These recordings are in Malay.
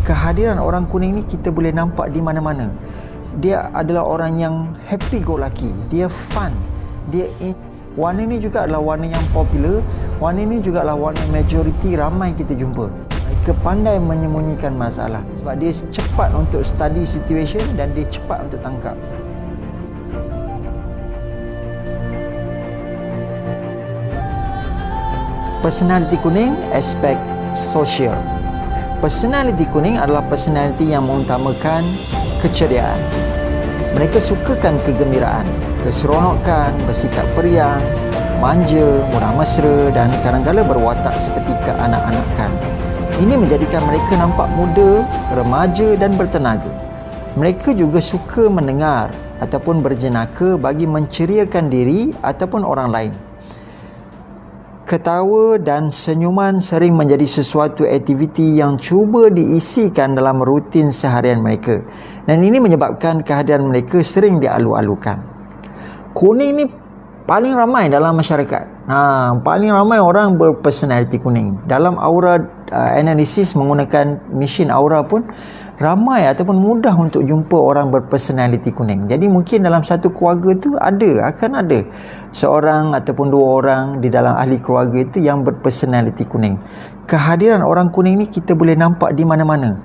Kehadiran orang kuning ni kita boleh nampak di mana-mana. Dia adalah orang yang happy go lucky, dia fun, warna ni juga adalah warna yang popular, warna ni juga adalah warna majoriti ramai kita jumpa. Mereka pandai menyembunyikan masalah sebab dia cepat untuk study situation dan dia cepat untuk tangkap. Personality kuning, aspek sosial. Personality kuning adalah personality yang mengutamakan keceriaan. Mereka sukakan kegembiraan, keseronokan, bersikap periang, manja, murah mesra dan kadang-kadang berwatak seperti keanak-anakan. Ini menjadikan mereka nampak muda, remaja dan bertenaga. Mereka juga suka mendengar ataupun berjenaka bagi menceriakan diri ataupun orang lain. Ketawa dan senyuman sering menjadi sesuatu aktiviti yang cuba diisikan dalam rutin seharian mereka. Dan ini menyebabkan kehadiran mereka sering dialu-alukan. Kuning ni paling ramai dalam masyarakat. Paling ramai orang berpersonaliti kuning. Dalam aura analisis menggunakan mesin aura pun ramai ataupun mudah untuk jumpa orang berpersonaliti kuning. Jadi mungkin dalam satu keluarga tu akan ada seorang ataupun dua orang di dalam ahli keluarga itu yang berpersonaliti kuning. Kehadiran orang kuning ni kita boleh nampak di mana-mana.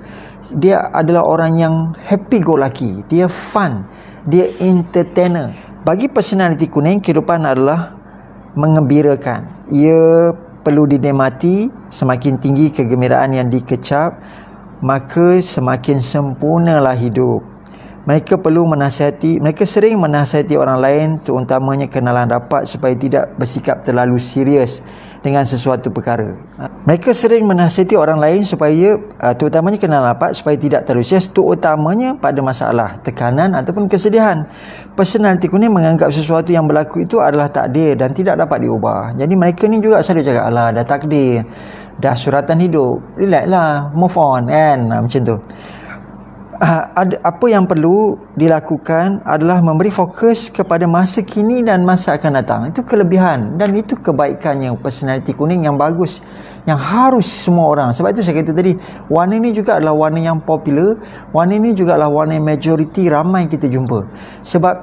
Dia adalah orang yang happy go lucky, dia fun, dia entertainer. Bagi personaliti kuning, kehidupan adalah mengembirakan. Ia perlu dinikmati. Semakin tinggi kegembiraan yang dikecap, maka semakin sempurnalah hidup. Mereka sering menasihati orang lain, terutamanya kenalan rapat, supaya tidak bersikap terlalu serius dengan sesuatu perkara. Mereka sering menasihati orang lain terutamanya kenalan rapat, supaya tidak terlalu serius, terutamanya pada masalah, tekanan ataupun kesedihan. Personaliti kuning menganggap sesuatu yang berlaku itu adalah takdir dan tidak dapat diubah. Jadi mereka ni juga selalu cakap, alah dah takdir, dah suratan hidup, relax lah, move on kan, macam tu. Apa yang perlu dilakukan adalah memberi fokus kepada masa kini dan masa akan datang. Itu kelebihan dan itu kebaikannya personaliti kuning yang bagus, yang harus semua orang. Sebab itu saya kata tadi, warna ni juga adalah warna yang popular, warna ni juga adalah warna majoriti ramai kita jumpa. Sebab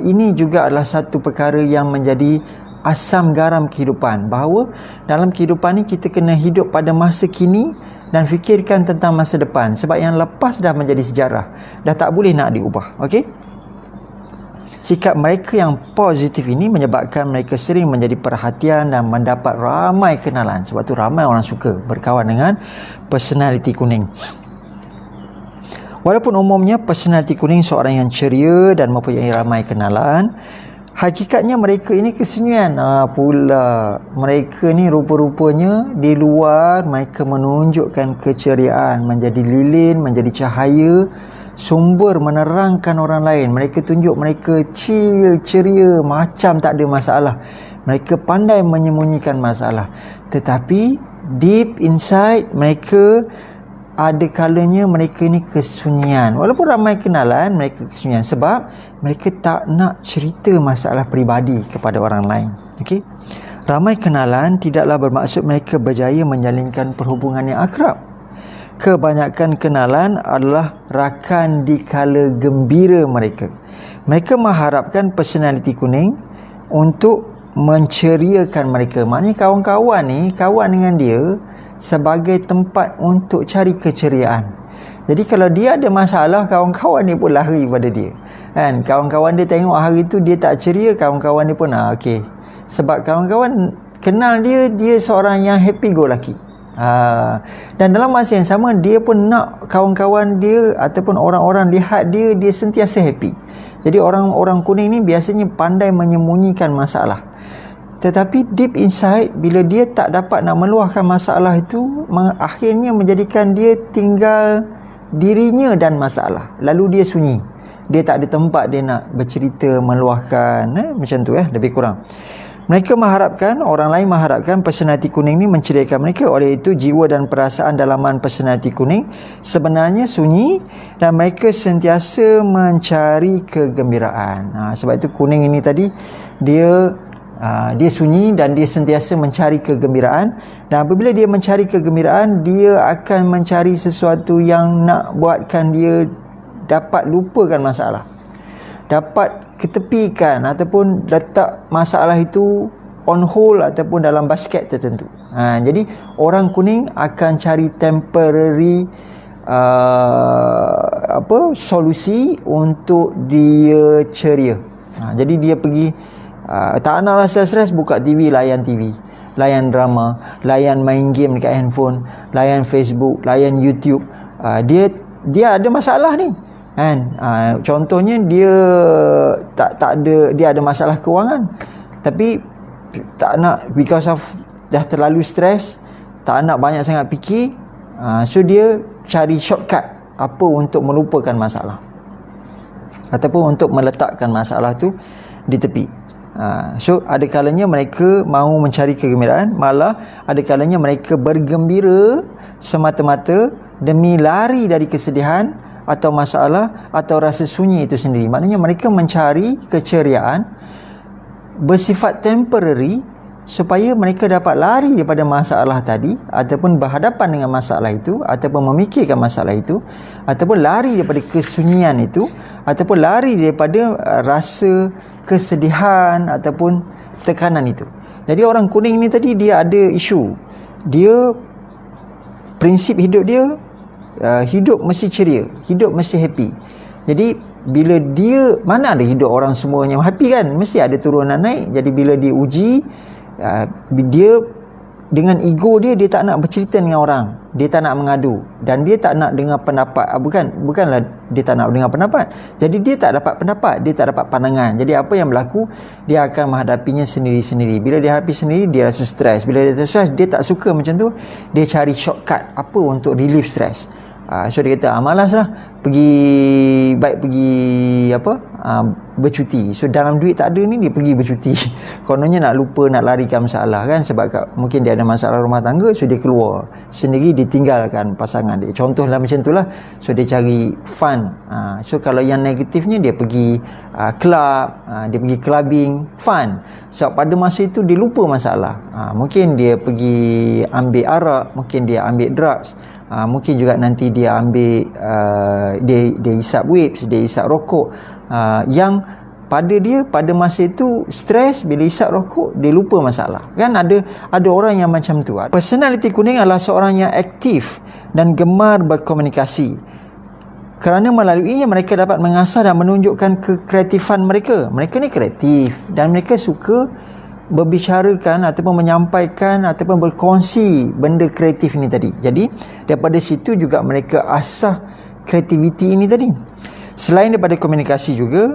ini juga adalah satu perkara yang menjadi asam garam kehidupan, bahawa dalam kehidupan ni kita kena hidup pada masa kini dan fikirkan tentang masa depan, sebab yang lepas dah menjadi sejarah, dah tak boleh nak diubah. Okey, sikap mereka yang positif ini menyebabkan mereka sering menjadi perhatian dan mendapat ramai kenalan. Sebab tu ramai orang suka berkawan dengan personaliti kuning. Walaupun umumnya personaliti kuning seorang yang ceria dan mempunyai ramai kenalan, hakikatnya mereka ini kesunyian pula. Mereka ni rupa-rupanya di luar mereka menunjukkan keceriaan, menjadi lilin, menjadi cahaya, sumber menerangkan orang lain. Mereka tunjuk mereka chill, ceria, macam tak ada masalah. Mereka pandai menyembunyikan masalah, tetapi deep inside mereka ada kalanya mereka ni kesunyian. Walaupun ramai kenalan, mereka kesunyian sebab mereka tak nak cerita masalah peribadi kepada orang lain. Okey. Ramai kenalan tidaklah bermaksud mereka berjaya menjalinkan perhubungan yang akrab. Kebanyakan kenalan adalah rakan di kala gembira mereka. Mereka mengharapkan personaliti kuning untuk menceriakan mereka. Maknanya kawan-kawan ni, kawan dengan dia sebagai tempat untuk cari keceriaan. Jadi kalau dia ada masalah, kawan-kawan dia pun lari pada dia. Kan? Kawan-kawan dia tengok hari tu dia tak ceria, kawan-kawan dia pun okey. Sebab kawan-kawan kenal dia seorang yang happy go lucky. Dan dalam masa yang sama dia pun nak kawan-kawan dia ataupun orang-orang lihat dia sentiasa happy. Jadi orang-orang kuning ni biasanya pandai menyembunyikan masalah. Tetapi deep inside, bila dia tak dapat nak meluahkan masalah itu, akhirnya menjadikan dia tinggal dirinya dan masalah. Lalu dia sunyi. Dia tak ada tempat dia nak bercerita, meluahkan. Macam tu lebih kurang. Orang lain mengharapkan personaliti kuning ni menceriakan mereka. Oleh itu, jiwa dan perasaan dalaman personaliti kuning sebenarnya sunyi dan mereka sentiasa mencari kegembiraan. Sebab itu kuning ini tadi, dia Dia sunyi dan dia sentiasa mencari kegembiraan, dan apabila dia mencari kegembiraan, dia akan mencari sesuatu yang nak buatkan dia dapat lupakan masalah, dapat ketepikan ataupun letak masalah itu on hold ataupun dalam basket tertentu. Jadi orang kuning akan cari temporary solusi untuk dia ceria. Jadi dia pergi tak nak rasa stres, buka TV, layan TV, layan drama, layan main game dekat handphone, layan Facebook, layan YouTube. Dia ada masalah ni kan. Contohnya dia tak ada, dia ada masalah kewangan, tapi tak nak, because of dah terlalu stres, tak nak banyak sangat fikir, so dia cari shortcut apa untuk melupakan masalah ataupun untuk meletakkan masalah tu di tepi. So ada kalanya mereka mahu mencari kegembiraan, malah ada kalanya mereka bergembira semata-mata demi lari dari kesedihan atau masalah atau rasa sunyi itu sendiri. Maknanya mereka mencari keceriaan bersifat temporary supaya mereka dapat lari daripada masalah tadi, ataupun berhadapan dengan masalah itu, ataupun memikirkan masalah itu, ataupun lari daripada kesunyian itu, ataupun lari daripada rasa kesedihan ataupun tekanan itu. Jadi orang kuning ni tadi dia ada isu. Dia, prinsip hidup dia, hidup mesti ceria, hidup mesti happy. Jadi bila dia, mana ada hidup orang semuanya happy kan, mesti ada turunan naik. Jadi bila dia uji, dia dengan ego dia tak nak bercerita dengan orang, dia tak nak mengadu, dan dia tak nak dengar pendapat. Bukanlah dia tak nak dengar pendapat, jadi dia tak dapat pendapat, dia tak dapat pandangan. Jadi apa yang berlaku, dia akan menghadapinya sendiri-sendiri. Bila dia hadapi sendiri, dia rasa stres. Bila dia stres, dia tak suka macam tu, dia cari shortcut apa untuk relieve stres. So dia kata, malas lah, pergi bercuti. So dalam duit tak ada ni, dia pergi bercuti. Kononnya nak lupa, nak larikan masalah kan, sebab mungkin dia ada masalah rumah tangga, so dia keluar sendiri, ditinggalkan pasangan dia. Contohlah macam tu lah. So dia cari fun. So kalau yang negatifnya, dia pergi club, dia pergi clubbing, fun. So pada masa itu dia lupa masalah. Mungkin dia pergi ambil arak, mungkin dia ambil drugs, mungkin juga nanti dia ambil dia hisap vapes, dia hisap rokok, yang pada masa itu stres. Bila hisap rokok, dia lupa masalah kan. Ada orang yang macam tu. Personality kuning adalah seorang yang aktif dan gemar berkomunikasi, kerana melaluinya mereka dapat mengasah dan menunjukkan kekreatifan mereka. Mereka ni kreatif dan mereka suka berbicarakan ataupun menyampaikan ataupun berkongsi benda kreatif ini tadi. Jadi daripada situ juga mereka asah kreativiti ini tadi. Selain daripada komunikasi juga,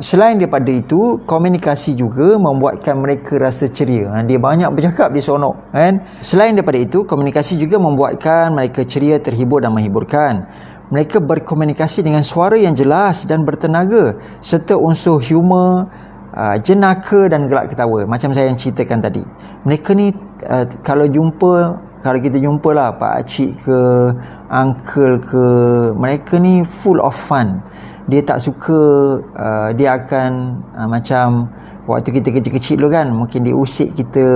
selain daripada itu, komunikasi juga membuatkan mereka rasa ceria. Dia banyak bercakap, dia seronok kan. Selain daripada itu, komunikasi juga membuatkan mereka ceria, terhibur dan menghiburkan. Mereka berkomunikasi dengan suara yang jelas dan bertenaga, serta unsur humor, jenaka dan gelak ketawa. Macam saya yang ceritakan tadi, mereka ni kalau kita jumpa lah pak cik ke uncle ke, mereka ni full of fun. Dia tak suka, dia akan macam waktu kita kecil-kecil dulu kan, mungkin dia usik kita,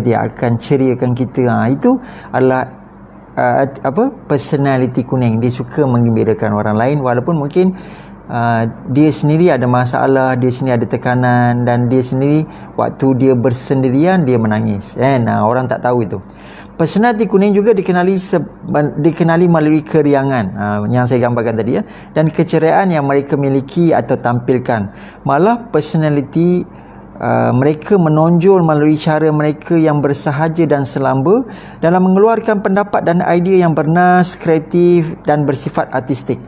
dia akan ceriakan kita. Itu adalah personality kuning. Dia suka menggembirakan orang lain, walaupun mungkin dia sendiri ada masalah, dia sendiri ada tekanan, dan dia sendiri waktu dia bersendirian dia menangis kan. Orang tak tahu itu. Personality kuning juga dikenali melalui keriangan, yang saya gambarkan tadi ya, dan keceriaan yang mereka miliki atau tampilkan. Malah personality mereka menonjol melalui cara mereka yang bersahaja dan selamba dalam mengeluarkan pendapat dan idea yang bernas, kreatif dan bersifat artistik.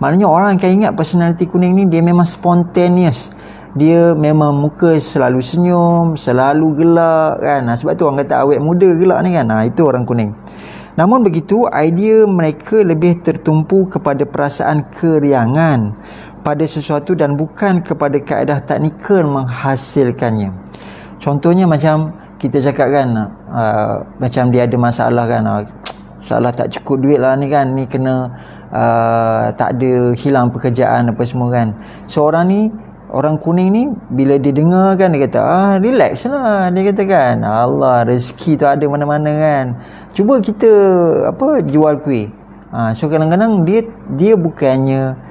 Maknanya orang akan ingat personality kuning ni dia memang spontaneous. Dia memang muka selalu senyum, selalu gelak kan. Sebab tu orang kata awet muda gelak ni kan. Itu orang kuning. Namun begitu, idea mereka lebih tertumpu kepada perasaan keriangan pada sesuatu dan bukan kepada kaedah teknikal menghasilkannya. Contohnya macam kita cakap kan, macam dia ada masalah kan, masalah tak cukup duit lah ni kan, ni kena tak ada, hilang pekerjaan apa semua kan. Seorang ni orang kuning ni bila dia dengar kan, dia kata relax lah, dia kata kan, Allah, rezeki tu ada mana-mana kan, cuba kita jual kuih. So kadang-kadang dia bukannya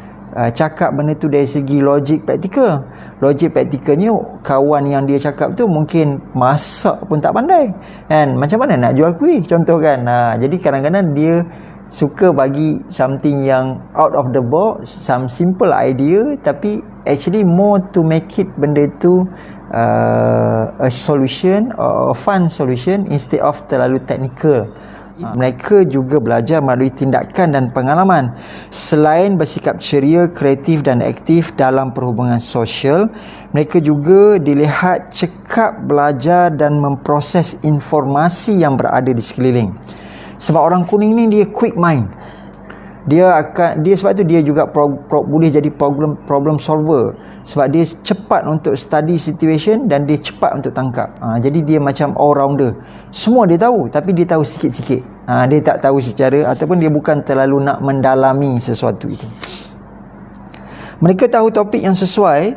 cakap benda tu dari segi logik praktikal. Logik praktikalnya, kawan yang dia cakap tu mungkin masak pun tak pandai kan, macam mana nak jual kuih contoh kan. Jadi kadang-kadang dia suka bagi something yang out of the box, some simple idea, tapi actually more to make it benda tu a solution or a fun solution instead of terlalu technical. Mereka juga belajar melalui tindakan dan pengalaman. Selain bersikap ceria, kreatif dan aktif dalam perhubungan sosial, mereka juga dilihat cekap belajar dan memproses informasi yang berada di sekeliling. Sebab orang kuning ni dia quick mind. Sebab tu dia juga boleh jadi problem solver. Sebab dia cepat untuk study situation dan dia cepat untuk tangkap. Jadi dia macam all rounder. Semua dia tahu, tapi dia tahu sikit-sikit. Dia tak tahu secara, ataupun dia bukan terlalu nak mendalami sesuatu itu. Mereka tahu topik yang sesuai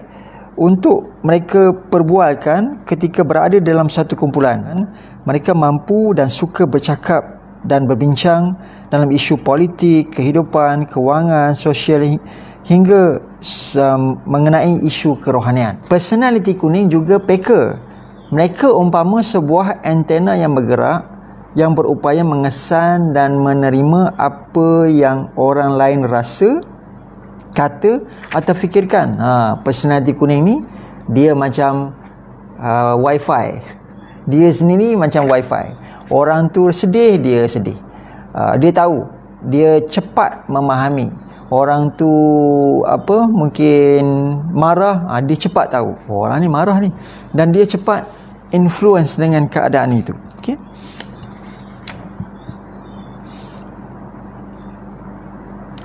untuk mereka perbualkan ketika berada dalam satu kumpulan. Mereka mampu dan suka bercakap dan berbincang dalam isu politik, kehidupan, kewangan, sosial hingga mengenai isu kerohanian. Personaliti kuning juga peka. Mereka umpama sebuah antena yang bergerak, yang berupaya mengesan dan menerima apa yang orang lain rasa, kata atau fikirkan. Personaliti kuning ni dia macam wifi. Dia sendiri macam wifi. Orang tu sedih, dia sedih. Dia tahu, dia cepat memahami. Orang tu mungkin marah, dia cepat tahu orang ni marah ni, dan dia cepat influence dengan keadaan itu. Okey.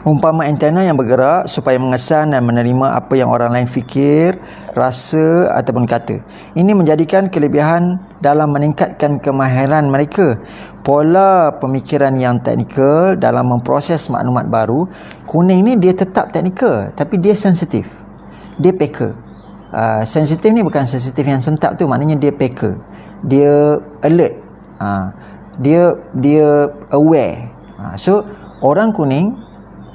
Umpama antena yang bergerak supaya mengesan dan menerima apa yang orang lain fikir, rasa ataupun kata. Ini menjadikan kelebihan dalam meningkatkan kemahiran mereka. Pola pemikiran yang teknikal dalam memproses maklumat baru. Kuning ni dia tetap teknikal, tapi dia sensitif. Dia peka. Sensitif ni bukan sensitif yang sentap tu, maknanya dia peka. Dia alert. Dia aware. So orang kuning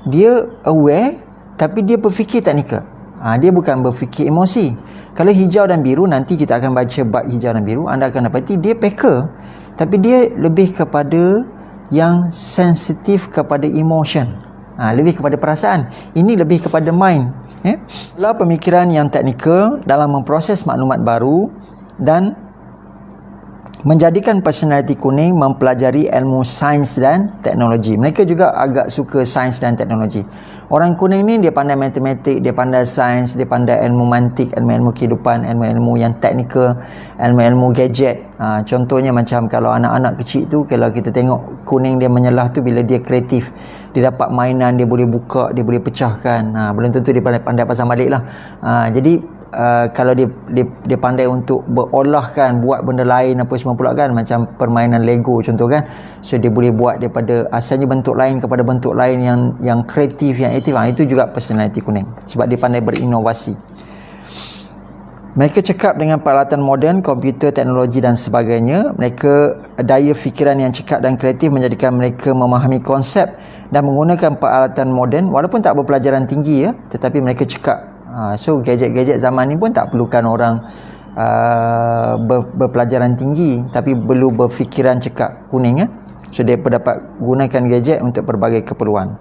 dia aware, tapi dia berfikir teknikal. Dia bukan berfikir emosi. Kalau hijau dan biru, nanti kita akan baca bab hijau dan biru, anda akan dapati dia peka, tapi dia lebih kepada yang sensitif kepada emotion, lebih kepada perasaan. Ini lebih kepada mind. Pola pemikiran yang teknikal dalam memproses maklumat baru dan menjadikan personaliti kuning mempelajari ilmu sains dan teknologi. Mereka juga agak suka sains dan teknologi. Orang kuning ni dia pandai matematik, dia pandai sains, dia pandai ilmu mantik, ilmu-ilmu kehidupan, ilmu-ilmu yang teknikal, ilmu-ilmu gadget. Contohnya macam kalau anak-anak kecil tu, kalau kita tengok kuning dia menyelah tu, bila dia kreatif, dia dapat mainan, dia boleh buka, dia boleh pecahkan. Belum tentu dia pandai pasang balik lah. Jadi kalau dia pandai untuk berolahkan, buat benda lain apa semua pula kan, macam permainan Lego contoh kan. So dia boleh buat daripada asalnya bentuk lain kepada bentuk lain yang kreatif, yang aktif. Itu juga personaliti kuning, sebab dia pandai berinovasi. Mereka cekap dengan peralatan moden, komputer, teknologi dan sebagainya. Mereka daya fikiran yang cekap dan kreatif menjadikan mereka memahami konsep dan menggunakan peralatan moden walaupun tak berpelajaran tinggi, tetapi mereka cekap. So gadget-gadget zaman ni pun tak perlukan orang berpelajaran tinggi, tapi perlu berfikiran cekap kuning. So dia dapat gunakan gadget untuk pelbagai keperluan.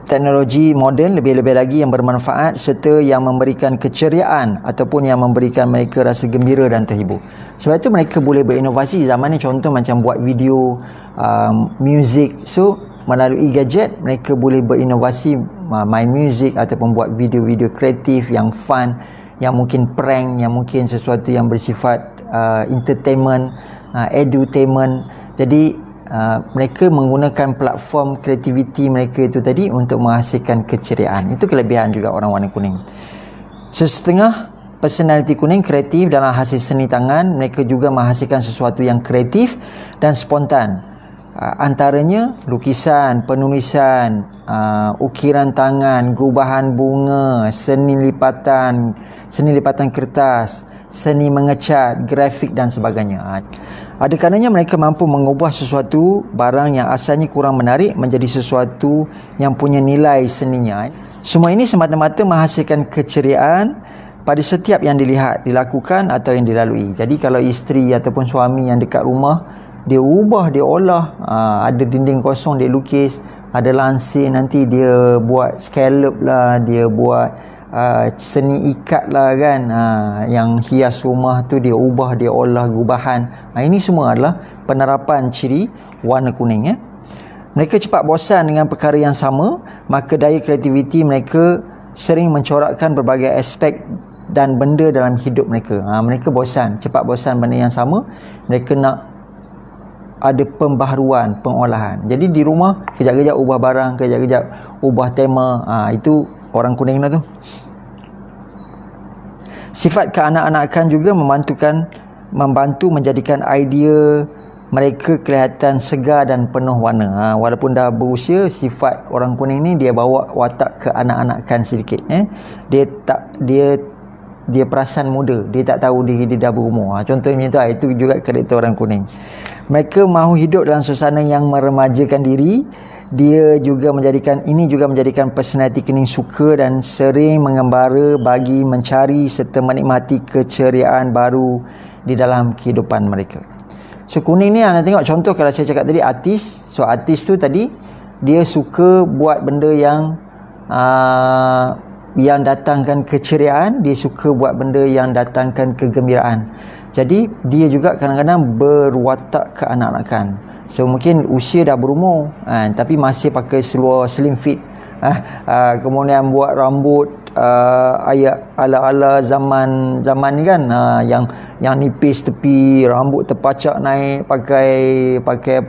Teknologi moden lebih-lebih lagi yang bermanfaat serta yang memberikan keceriaan ataupun yang memberikan mereka rasa gembira dan terhibur. Sebab itu mereka boleh berinovasi zaman ni, contoh macam buat video, music. So melalui gadget mereka boleh berinovasi, main music ataupun buat video-video kreatif yang fun, yang mungkin prank, yang mungkin sesuatu yang bersifat entertainment, edutainment. Jadi mereka menggunakan platform kreativiti mereka itu tadi untuk menghasilkan keceriaan. Itu kelebihan juga orang warna kuning. Setengah personaliti kuning kreatif dalam hasil seni tangan. Mereka juga menghasilkan sesuatu yang kreatif dan spontan. Antaranya lukisan, penulisan, ukiran tangan, gubahan bunga, seni lipatan kertas, seni mengecat, grafik dan sebagainya. Ada kalanya mereka mampu mengubah sesuatu barang yang asalnya kurang menarik menjadi sesuatu yang punya nilai seninya. Semua ini semata-mata menghasilkan keceriaan pada setiap yang dilihat, dilakukan atau yang dilalui. Jadi kalau isteri ataupun suami yang dekat rumah, dia ubah, dia olah, ada dinding kosong dia lukis, ada lansir nanti dia buat scallop lah, dia buat seni ikat lah kan, yang hias rumah tu dia ubah, dia olah gubahan. Ini semua adalah penerapan ciri warna kuning. Mereka cepat bosan dengan perkara yang sama, maka daya kreativiti mereka sering mencorakkan berbagai aspek dan benda dalam hidup mereka. Mereka bosan, cepat bosan benda yang sama, mereka nak ada pembaharuan, pengolahan. Jadi di rumah kejap-kejap ubah barang, kejap-kejap ubah tema. Itu orang kuning lah tu. Sifat kekanak-kanakan juga membantu menjadikan idea mereka kelihatan segar dan penuh warna. Walaupun dah berusia, sifat orang kuning ni dia bawa watak kekanak-kanakan sedikit. Dia perasan muda, dia tak tahu diri dia dah berumur. Contohnya macam tu, itu juga karakter orang kuning. Mereka mahu hidup dalam suasana yang meremajakan diri. Dia juga menjadikan personaliti kuning suka dan sering mengembara bagi mencari serta menikmati keceriaan baru di dalam kehidupan mereka. So kuning ni anda tengok contoh, kalau saya cakap tadi artis. So artis tu tadi dia suka buat benda yang datangkan keceriaan, dia suka buat benda yang datangkan kegembiraan. Jadi dia juga kadang-kadang berwatak kekanak-kanakan. So mungkin usia dah berumur, tapi masih pakai seluar slim fit, kemudian buat rambut ala-ala zaman ni kan, yang nipis tepi, rambut terpacak naik, pakai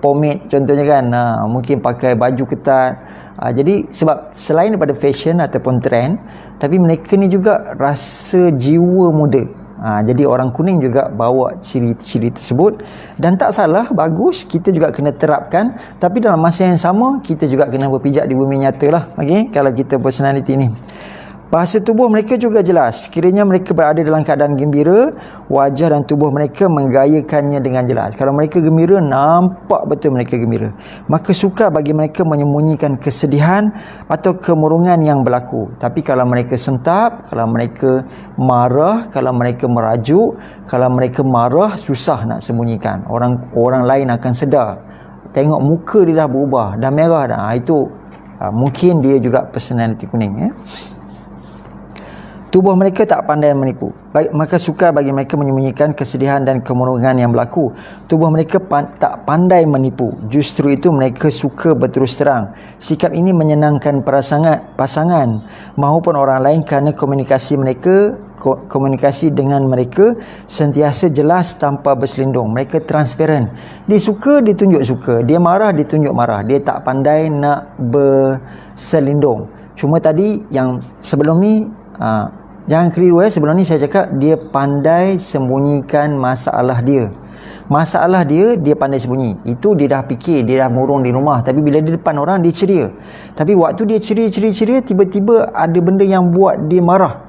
pomade contohnya kan, mungkin pakai baju ketat. Jadi sebab selain daripada fashion ataupun trend, tapi mereka ni juga rasa jiwa muda. Jadi orang kuning juga bawa ciri-ciri tersebut, dan tak salah, bagus, kita juga kena terapkan. Tapi dalam masa yang sama, kita juga kena berpijak di bumi nyata lah, kalau kita personality ni. Bahasa tubuh mereka juga jelas. Sekiranya mereka berada dalam keadaan gembira, wajah dan tubuh mereka menggayakannya dengan jelas. Kalau mereka gembira, nampak betul mereka gembira. Maka sukar bagi mereka menyembunyikan kesedihan atau kemurungan yang berlaku. Tapi kalau mereka sentap, kalau mereka marah, kalau mereka merajuk, kalau mereka marah, susah nak sembunyikan. Orang lain akan sedar. Tengok muka dia dah berubah, dah merah dah. Itu mungkin dia juga personality kuning. Tubuh mereka tak pandai menipu, maka sukar bagi mereka menyembunyikan kesedihan dan kemurungan yang berlaku. Tubuh mereka tak pandai menipu, justru itu mereka suka berterus terang. Sikap ini menyenangkan pasangan maupun orang lain kerana komunikasi dengan mereka sentiasa jelas tanpa berselindung. Mereka transparan. Dia suka, dia tunjuk suka. Dia marah, dia tunjuk marah. Dia tak pandai nak berselindung. Cuma tadi yang sebelum ni, jangan keliru sebelum ni saya cakap dia pandai sembunyikan masalah dia. Masalah dia pandai sembunyi. Itu dia dah fikir, dia dah murung di rumah, tapi bila di depan orang dia ceria. Tapi waktu dia ceria, tiba-tiba ada benda yang buat dia marah.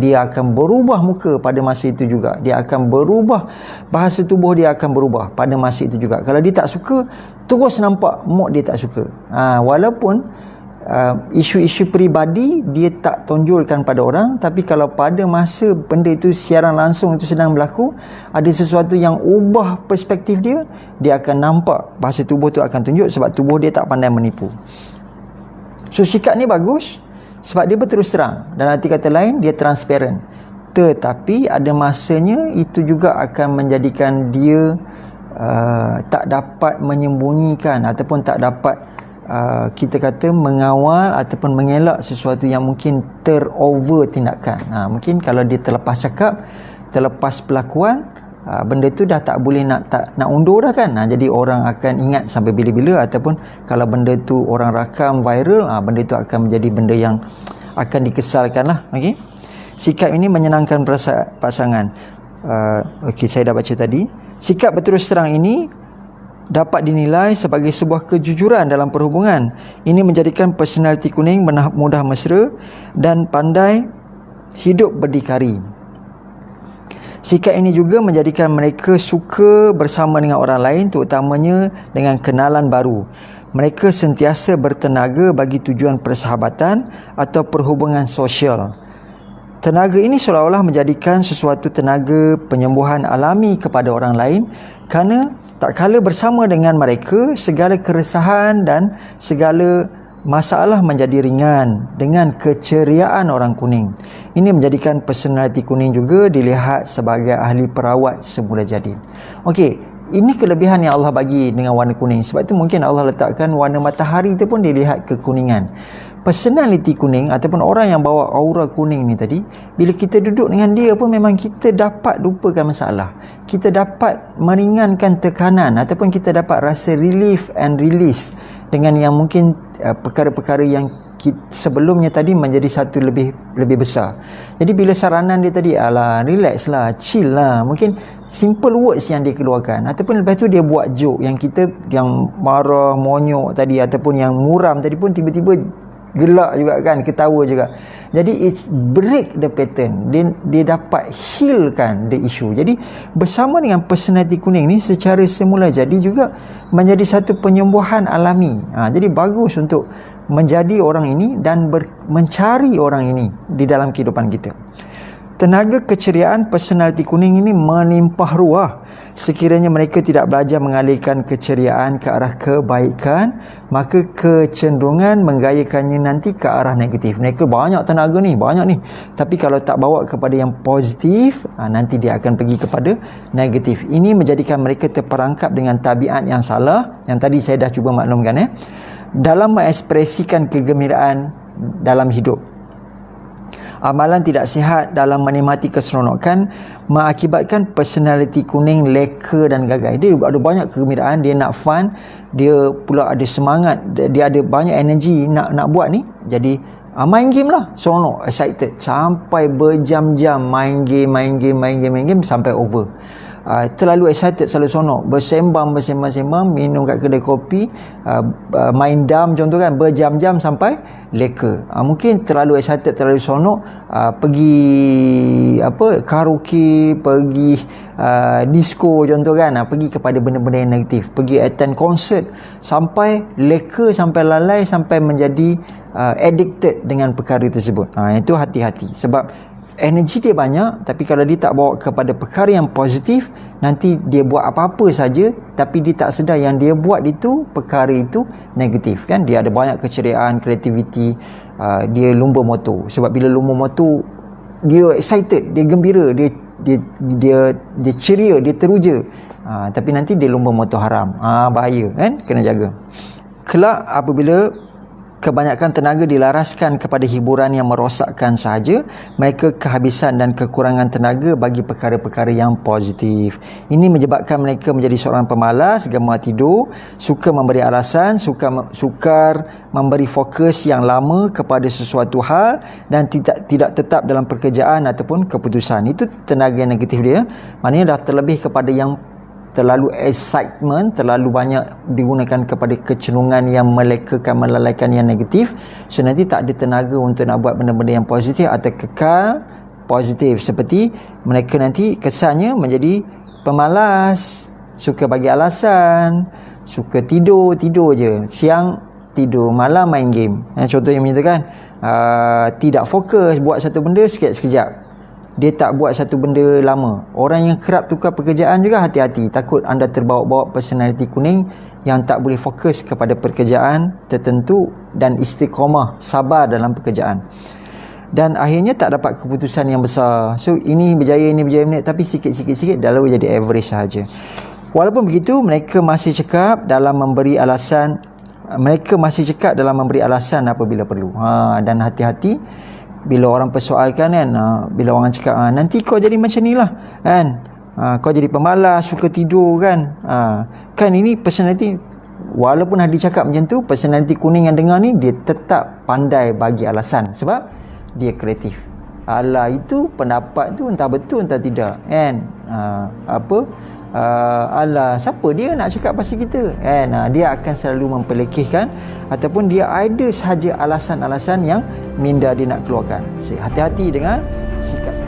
Dia akan berubah muka pada masa itu juga. Dia akan berubah, bahasa tubuh dia akan berubah pada masa itu juga. Kalau dia tak suka, terus nampak mood dia tak suka. Walaupun isu-isu peribadi dia tak tonjolkan pada orang, tapi kalau pada masa benda itu siaran langsung itu sedang berlaku, ada sesuatu yang ubah perspektif dia, dia akan nampak, bahasa tubuh tu akan tunjuk, sebab tubuh dia tak pandai menipu. So sikap ni bagus sebab dia berterus terang. Dalam arti kata lain, dia transparent. Tetapi ada masanya itu juga akan menjadikan dia tak dapat menyembunyikan ataupun tak dapat kita kata mengawal ataupun mengelak sesuatu yang mungkin terover tindakan. Mungkin kalau dia terlepas cakap, terlepas pelakuan, benda tu dah tak boleh nak undur dah kan. Jadi orang akan ingat sampai bila-bila, ataupun kalau benda tu orang rakam viral, benda tu akan menjadi benda yang akan dikesalkan lah. Okay? Sikap ini menyenangkan pasangan. Saya dah baca tadi. Sikap berterus terang ini dapat dinilai sebagai sebuah kejujuran dalam perhubungan. Ini menjadikan personaliti kuning mudah mesra dan pandai hidup berdikari. Sikap ini juga menjadikan mereka suka bersama dengan orang lain, terutamanya dengan kenalan baru. Mereka sentiasa bertenaga bagi tujuan persahabatan atau perhubungan sosial. Tenaga ini seolah-olah menjadikan sesuatu tenaga penyembuhan alami kepada orang lain, kerana tak kala bersama dengan mereka, segala keresahan dan segala masalah menjadi ringan dengan keceriaan orang kuning. Ini menjadikan personaliti kuning juga dilihat sebagai ahli perawat semula jadi. Okey, ini kelebihan yang Allah bagi dengan warna kuning. Sebab itu mungkin Allah letakkan warna matahari itu pun dilihat kekuningan. Personaliti kuning ataupun orang yang bawa aura kuning ni tadi, bila kita duduk dengan dia pun memang kita dapat lupakan masalah. Kita dapat meringankan tekanan ataupun kita dapat rasa relief and release dengan yang mungkin perkara-perkara yang sebelumnya tadi menjadi satu lebih besar. Jadi bila saranan dia tadi, alah relax lah, chill lah, mungkin simple words yang dia keluarkan, ataupun lepas tu dia buat joke yang kita yang marah, monyok tadi ataupun yang muram tadi pun tiba-tiba gelak juga kan, ketawa juga. Jadi it's break the pattern. Dia dapat healkan the issue. Jadi bersama dengan personality kuning ni secara semula jadi juga menjadi satu penyembuhan alami. Jadi bagus untuk menjadi orang ini dan mencari orang ini di dalam kehidupan kita. Tenaga keceriaan personality kuning ini menimpah ruah. Sekiranya mereka tidak belajar mengalihkan keceriaan ke arah kebaikan, maka kecenderungan menggayakannya nanti ke arah negatif. Mereka banyak tenaga ni, banyak ni, tapi kalau tak bawa kepada yang positif, nanti dia akan pergi kepada negatif. Ini menjadikan mereka terperangkap dengan tabiat yang salah, yang tadi saya dah cuba maklumkan dalam mengekspresikan kegembiraan dalam hidup. Amalan tidak sihat dalam menikmati keseronokan mengakibatkan personaliti kuning leka dan gagal. Dia ada banyak kegembiraan, dia nak fun, dia pula ada semangat, dia ada banyak energi nak buat ni. Jadi main game lah, seronok, excited sampai berjam-jam main game sampai over. Terlalu excited, selalu sonok, bersembang, minum kat kedai kopi, main dam contoh kan, berjam-jam sampai leka. Mungkin terlalu excited, terlalu sonok, pergi karaoke, pergi disco contoh kan, pergi kepada benda-benda yang negatif, pergi attend konsert sampai leka, sampai lalai, sampai menjadi addicted dengan perkara tersebut. Itu hati-hati, sebab energi dia banyak, tapi kalau dia tak bawa kepada perkara yang positif, nanti dia buat apa-apa saja, tapi dia tak sedar yang dia buat itu, perkara itu negatif kan. Dia ada banyak keceriaan, kreativiti, dia lumba motor. Sebab bila lumba motor, dia excited, dia gembira, dia ceria, dia teruja, tapi nanti dia lumba motor haram. Bahaya kan, kena jaga. Kelak apabila kebanyakan tenaga dilaraskan kepada hiburan yang merosakkan sahaja, mereka kehabisan dan kekurangan tenaga bagi perkara-perkara yang positif. Ini menyebabkan mereka menjadi seorang pemalas, gemar tidur, suka memberi alasan, sukar memberi fokus yang lama kepada sesuatu hal dan tidak tetap dalam pekerjaan ataupun keputusan. Itu tenaga yang negatif dia. Maknanya dah terlebih kepada yang terlalu excitement, terlalu banyak digunakan kepada kecenderungan yang melekakan, melalaikan yang negatif. So nanti tak ada tenaga untuk nak buat benda-benda yang positif atau kekal positif. Seperti mereka nanti kesannya menjadi pemalas, suka bagi alasan, suka tidur je, siang tidur, malam main game. Contohnya macam tu kan. Tidak fokus buat satu benda, sekejap dia tak buat satu benda lama. Orang yang kerap tukar pekerjaan juga hati-hati, takut anda terbawa-bawa personaliti kuning yang tak boleh fokus kepada pekerjaan tertentu dan istiqamah, sabar dalam pekerjaan, dan akhirnya tak dapat keputusan yang besar. So ini berjaya, tapi sikit-sikit lalu jadi average sahaja. Walaupun begitu, mereka masih cekap dalam memberi alasan apabila perlu. Dan hati-hati bila orang persoalkan kan, bila orang cakap nanti kau jadi macam ni lah kan, kau jadi pemalas, suka tidur kan, kan ini personality. Walaupun ada cakap macam tu, personality kuning yang dengar ni, dia tetap pandai bagi alasan sebab dia kreatif. Alah, itu pendapat tu entah betul entah tidak kan, alah, siapa dia nak cakap pasal kita kan. Dia akan selalu mempelekehkan ataupun dia ada sahaja alasan-alasan yang minda dia nak keluarkan. Hati-hati dengan sikap